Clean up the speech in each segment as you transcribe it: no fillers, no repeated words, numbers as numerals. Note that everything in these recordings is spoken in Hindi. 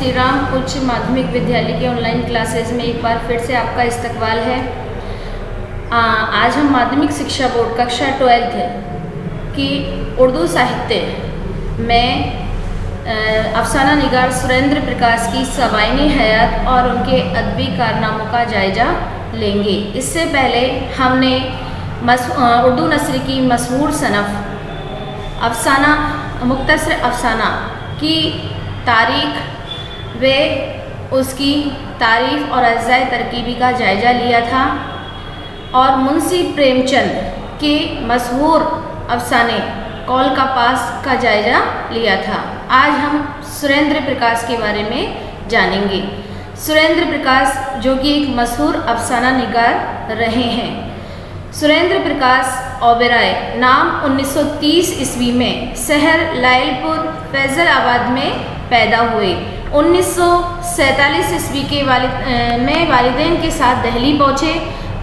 श्री राम उच्च माध्यमिक विद्यालय के ऑनलाइन क्लासेस में एक बार फिर से आपका इस्तकबाल है। आज हम माध्यमिक शिक्षा बोर्ड कक्षा 12 की उर्दू साहित्य में अफसाना निगार सुरेंद्र प्रकाश की सवाइनी हयात और उनके अदबी कारनामों का जायजा लेंगे। इससे पहले हमने उर्दू नस्र की मशहूर सनफ़ अफसाना मुख्तसर अफसाना की तारीख़ व उसकी तारीफ़ और अज़ाए तरकीबी का जायज़ा लिया था और मुंशी प्रेमचंद के मशहूर अफसाने कौल का पास का जायज़ा लिया था। आज हम सुरेंद्र प्रकाश के बारे में जानेंगे। सुरेंद्र प्रकाश जो कि एक मशहूर अफसाना निगार रहे हैं। सुरेंद्र प्रकाश ओबेरॉय नाम 1930 ईस्वी में शहर लायलपुर फैज़लाबाद में पैदा हुए। 1947 ईस्वी के में वालिदैन के साथ दिल्ली पहुँचे।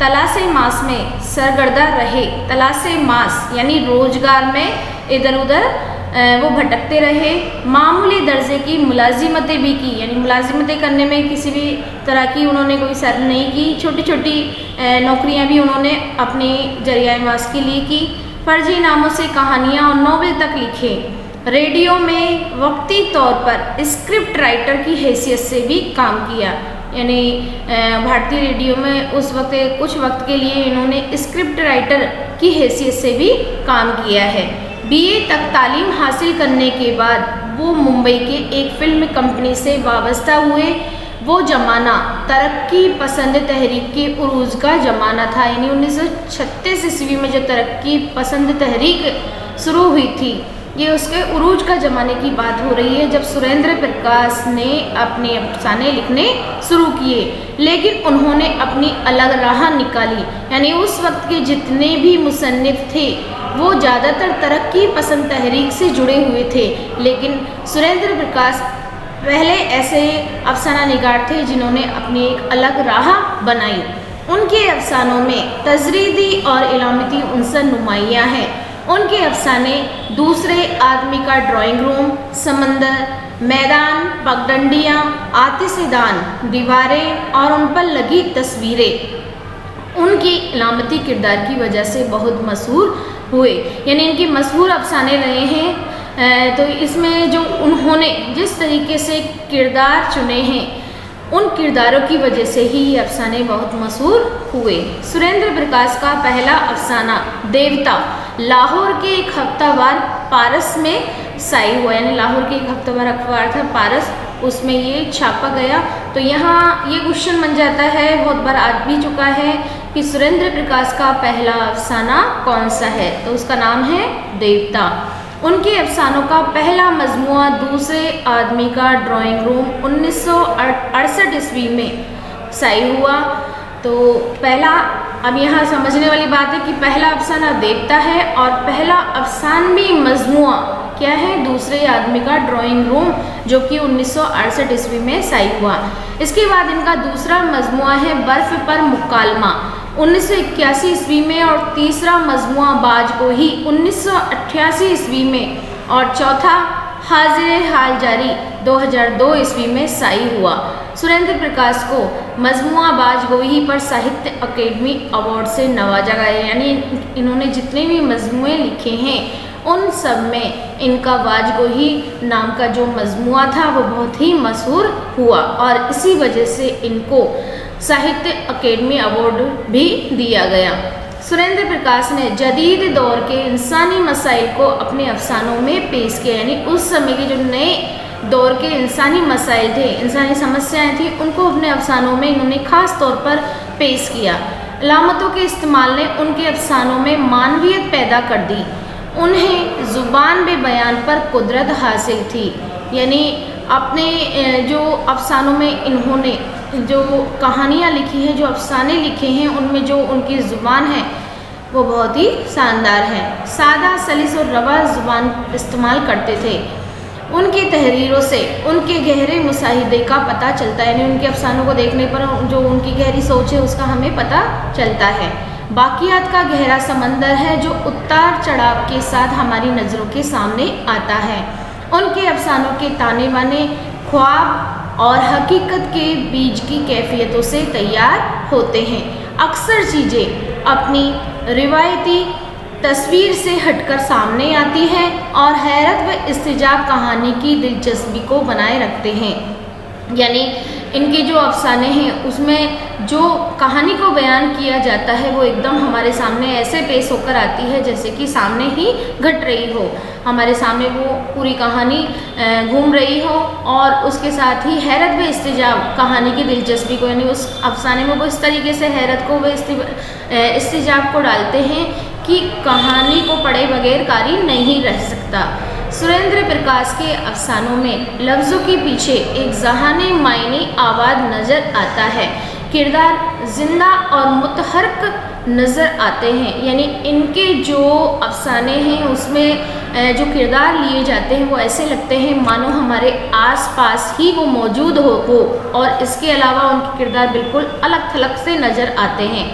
तलाशे मास में सरगर्दा रहे। तलाशे मास यानी रोजगार में इधर उधर वो भटकते रहे। मामूली दर्जे की मुलाजिमतें भी की, यानी मुलाजिमतें करने में किसी भी तरह की उन्होंने कोई शर्म नहीं की। छोटी छोटी नौकरियां भी उन्होंने अपने जरिया मास के लिए की। फर्जी नामों से कहानियां और नॉवेल तक लिखे। रेडियो में वक्ती तौर पर स्क्रिप्ट राइटर की हैसियत से भी काम किया, यानी भारतीय रेडियो में उस वक्त कुछ वक्त के लिए इन्होंने स्क्रिप्ट राइटर की हैसियत से भी काम किया है। बीए तक तालीम हासिल करने के बाद वो मुंबई के एक फिल्म कंपनी से वाबस्ता हुए। वो ज़माना तरक्की पसंद तहरीक के उरूज का ज़माना था, यानी 1936 ईस्वी में जो तरक्की पसंद तहरीक शुरू हुई थी, ये उसके उरूज का ज़माने की बात हो रही है, जब सुरेंद्र प्रकाश ने अपने अफसाने लिखने शुरू किए। लेकिन उन्होंने अपनी अलग राह निकाली, यानी उस वक्त के जितने भी मुसन्निफ थे वो ज़्यादातर तरक्की पसंद तहरीक से जुड़े हुए थे। लेकिन सुरेंद्र प्रकाश पहले ऐसे अफसाना निगार थे जिन्होंने अपनी एक अलग राह बनाई। उनके अफसानों में तजरीदी और इलामती उनसर नुमाइयाँ हैं। उनके अफसाने दूसरे आदमी का ड्राइंग रूम, समंदर, मैदान, पगडंडियाँ, आतिशदान, दीवारें और उन पर लगी तस्वीरें उनकी इलामती किरदार की वजह से बहुत मशहूर हुए, यानी इनके मशहूर अफसाने रहे हैं। तो इसमें जो उन्होंने जिस तरीके से किरदार चुने हैं, उन किरदारों की वजह से ही ये अफसाने बहुत मशहूर हुए। सुरेंद्र प्रकाश का पहला अफसाना देवता लाहौर के एक हफ्तावार पारस में शाया हुआ, यानी लाहौर के एक हफ्तावार अखबार था पारस, उसमें ये छापा गया। तो यहाँ ये क्वेश्चन बन जाता है, बहुत बार आ भी चुका है कि सुरेंद्र प्रकाश का पहला अफसाना कौन सा है, तो उसका नाम है देवता। उनके अफसानों का पहला मजमुआ दूसरे आदमी का ड्राइंग रूम 1968 ईस्वी में शाया हुआ। तो पहला, अब यहाँ समझने वाली बात है कि पहला अफसाना देवता है और पहला अफसानवी मजमुआ क्या है, दूसरे आदमी का ड्राइंग रूम, जो कि 1968 ईस्वी में शाया हुआ। इसके बाद इनका दूसरा मजमुआ है बर्फ़ पर मुकालमा 1981 ईस्वी में, और तीसरा मजमुआ बाजगोही 1988 ईस्वी में, और चौथा हाजिर हाल जारी 2002 ईस्वी में शाया हुआ। सुरेंद्र प्रकाश को मजमुआ बाजगोही पर साहित्य अकेडमी अवार्ड से नवाजा गया, यानी इन्होंने जितने भी मजमुए लिखे हैं उन सब में इनका बाजगोही नाम का जो मजमुआ था वो बहुत ही मशहूर हुआ, और इसी वजह से इनको साहित्य अकेडमी अवार्ड भी दिया गया। सुरेंद्र प्रकाश ने जदीद दौर के इंसानी मसाइल को अपने अफसानों में पेश किया, यानी उस समय के जो नए दौर के इंसानी मसाइल थे, इंसानी समस्याएं थी, उनको अपने अफसानों में इन्होंने ख़ास तौर पर पेश किया। अलामतों के इस्तेमाल ने उनके अफसानों में मानवियत पैदा कर दी। उन्हें ज़ुबान बे बयान पर कुदरत हासिल थी, यानी अपने जो अफसानों में इन्होंने जो कहानियाँ लिखी हैं, जो अफसाने लिखे हैं, उनमें जो उनकी ज़ुबान है वो बहुत ही शानदार है। सादा, सलीस और रवा ज़ुबान इस्तेमाल करते थे। उनकी तहरीरों से उनके गहरे मुशाहिदे का पता चलता है, यानी उनके अफसानों को देखने पर जो उनकी गहरी सोच है उसका हमें पता चलता है। बाकियात का गहरा समंदर है जो उतार चढ़ाव के साथ हमारी नज़रों के सामने आता है। उनके अफसानों के ताने बाने, ख्वाब और हकीकत के बीच की कैफियतों से तैयार होते हैं। अक्सर चीज़ें अपनी रिवायती तस्वीर से हटकर सामने आती हैं और हैरत व इस्तेजाब कहानी की दिलचस्पी को बनाए रखते हैं। यानी इनके जो अफसाने हैं उसमें जो कहानी को बयान किया जाता है वो एकदम हमारे सामने ऐसे पेश होकर आती है जैसे कि सामने ही घट रही हो, हमारे सामने वो पूरी कहानी घूम रही हो और उसके साथ ही हैरत व इस्तेजाब कहानी की दिलचस्पी को, यानी उस अफसाने में वो इस तरीके से हैरत को व इस्तेजाब को डालते हैं कि कहानी को पढ़े बगैर कारी नहीं रह सकता। सुरेंद्र प्रकाश के अफसानों में लफ्ज़ों के पीछे एक ज़हाने मायने आवाज़ नज़र आता है। किरदार जिंदा और मुतहर्रक नज़र आते हैं, यानी इनके जो अफसाने हैं उसमें जो किरदार लिए जाते हैं वो ऐसे लगते हैं मानो हमारे आसपास ही वो मौजूद हो और इसके अलावा उनके किरदार बिल्कुल अलग थलग से नज़र आते हैं।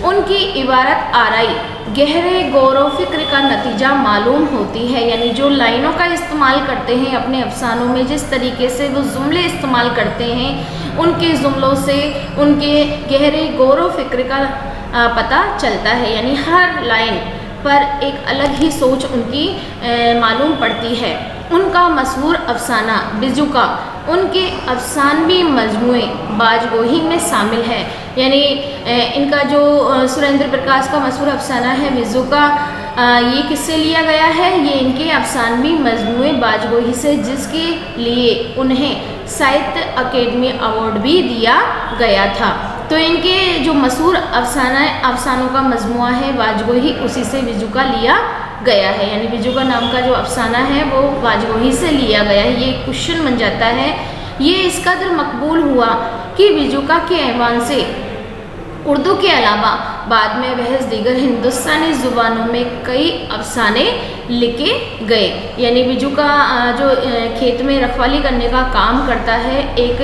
उनकी इबारत आराई गहरे गौर व फिक्र का नतीजा मालूम होती है, यानी जो लाइनों का इस्तेमाल करते हैं अपने अफसानों में, जिस तरीके से वो जुमले इस्तेमाल करते हैं, उनके जुमलों से उनके गहरे गौर व फिक्र का पता चलता है। यानी हर लाइन पर एक अलग ही सोच उनकी मालूम पड़ती है। उनका मशहूर अफसाना बिजुका उनके अफसानवी मजमूए बाजगोही में शामिल है। यानी इनका जो सुरेंद्र प्रकाश का मशहूर अफसाना है बिजुका, ये किससे लिया गया है? ये इनके अफसानवी मजमूए बाजगोही से, जिसके लिए उन्हें साहित्य अकेडमी अवार्ड भी दिया गया था। तो इनके जो मशहूर अफसानों का मजमुआ है बाजगोही, उसी से बिजुका लिया गया है। यानी बिजुका नाम का जो अफसाना है वो बाजगोही से लिया गया है। ये क्वेश्चन बन जाता है। ये इस कदर मकबूल हुआ कि बिजुका के ऐवान से उर्दू के अलावा बाद में वह दीगर हिंदुस्तानी ज़ुबानों में कई अफसाने लिखे गए। यानी बिजुका जो खेत में रखवाली करने का काम करता है, एक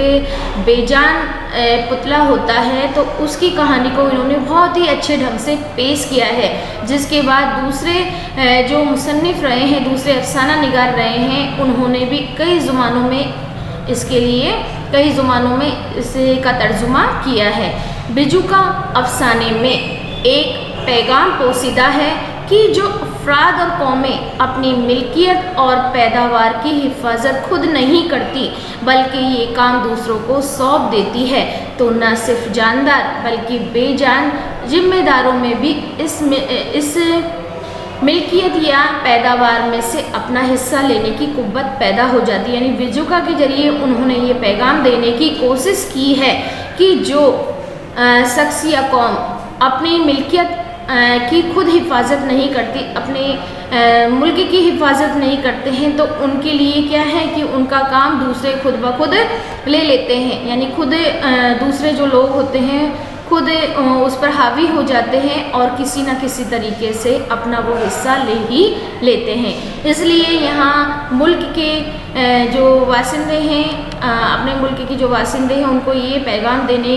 बेजान पुतला होता है, तो उसकी कहानी को इन्होंने बहुत ही अच्छे ढंग से पेश किया है। जिसके बाद दूसरे जो मुसन्निफ़ रहे हैं, दूसरे अफसाना निगार रहे हैं, उन्होंने भी कई ज़ुबानों में इसका तर्जुमा किया है। बिजुका अफसाने में एक पैगाम पोशीदा है कि जो अफराद और कौमें अपनी मिल्कियत और पैदावार की हिफाजत खुद नहीं करती बल्कि ये काम दूसरों को सौंप देती है, तो न सिर्फ जानदार बल्कि बेजान जिम्मेदारों में भी इस मिल्कियत या पैदावार में से अपना हिस्सा लेने की कुव्वत पैदा हो जाती है। यानी बिजुका के जरिए उन्होंने ये पैगाम देने की कोशिश की है कि जो शख्स या कौम अपनी मिल्कियत की खुद हिफाजत नहीं करती, अपने मुल्क की हिफाजत नहीं करते हैं, तो उनके लिए क्या है कि उनका काम दूसरे खुद ब खुद ले लेते हैं। यानी खुद दूसरे जो लोग होते हैं खुद उस पर हावी हो जाते हैं और किसी न किसी तरीके से अपना वो हिस्सा ले ही लेते हैं। इसलिए यहाँ मुल्क के जो वासिंदे हैं, अपने मुल्क के जो वासिंदे हैं, उनको ये पैगाम देने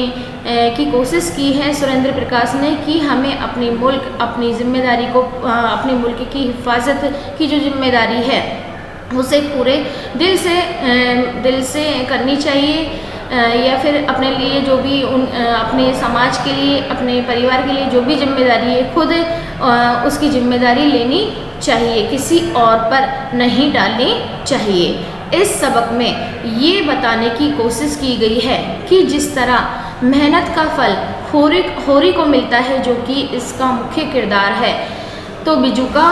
की कोशिश की है सुरेंद्र प्रकाश ने कि हमें अपनी मुल्क, अपनी ज़िम्मेदारी को, अपने मुल्क की हिफाजत की जो जिम्मेदारी है उसे पूरे दिल से करनी चाहिए, या फिर अपने लिए जो भी अपने समाज के लिए, अपने परिवार के लिए जो भी जिम्मेदारी है खुद उसकी जिम्मेदारी लेनी चाहिए, किसी और पर नहीं डालनी चाहिए। इस सबक में ये बताने की कोशिश की गई है कि जिस तरह मेहनत का फल होरी को मिलता है, जो कि इसका मुख्य किरदार है, तो बिजुका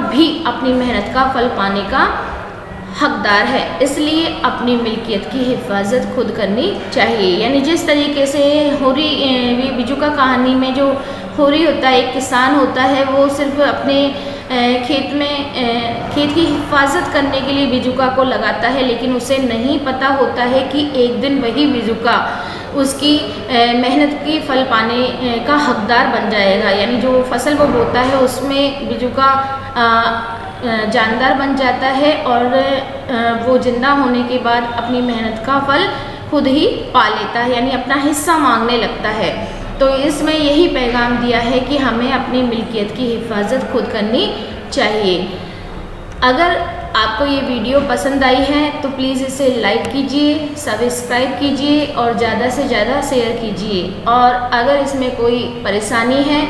भी अपनी मेहनत का फल पाने का हकदार है। इसलिए अपनी मिल्कियत की हिफाजत खुद करनी चाहिए। यानी जिस तरीके से बिजुका कहानी में जो होरी होता है, एक किसान होता है, वो सिर्फ अपने खेत की हिफाजत करने के लिए बिजुका को लगाता है, लेकिन उसे नहीं पता होता है कि एक दिन वही बिजुका उसकी मेहनत की फल पाने का हकदार बन जाएगा। यानी जो फसल वो बोता है उसमें बिजुका जानदार बन जाता है और वो जिंदा होने के बाद अपनी मेहनत का फल खुद ही पा लेता है, यानी अपना हिस्सा मांगने लगता है। तो इसमें यही पैगाम दिया है कि हमें अपनी मिल्कियत की हिफाजत खुद करनी चाहिए। अगर आपको ये वीडियो पसंद आई है तो प्लीज़ इसे लाइक कीजिए, सब्सक्राइब कीजिए और ज़्यादा से ज़्यादा शेयर कीजिए। और अगर इसमें कोई परेशानी है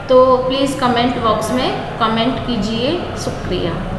तो प्लीज़ कमेंट बॉक्स में कमेंट कीजिए। शुक्रिया।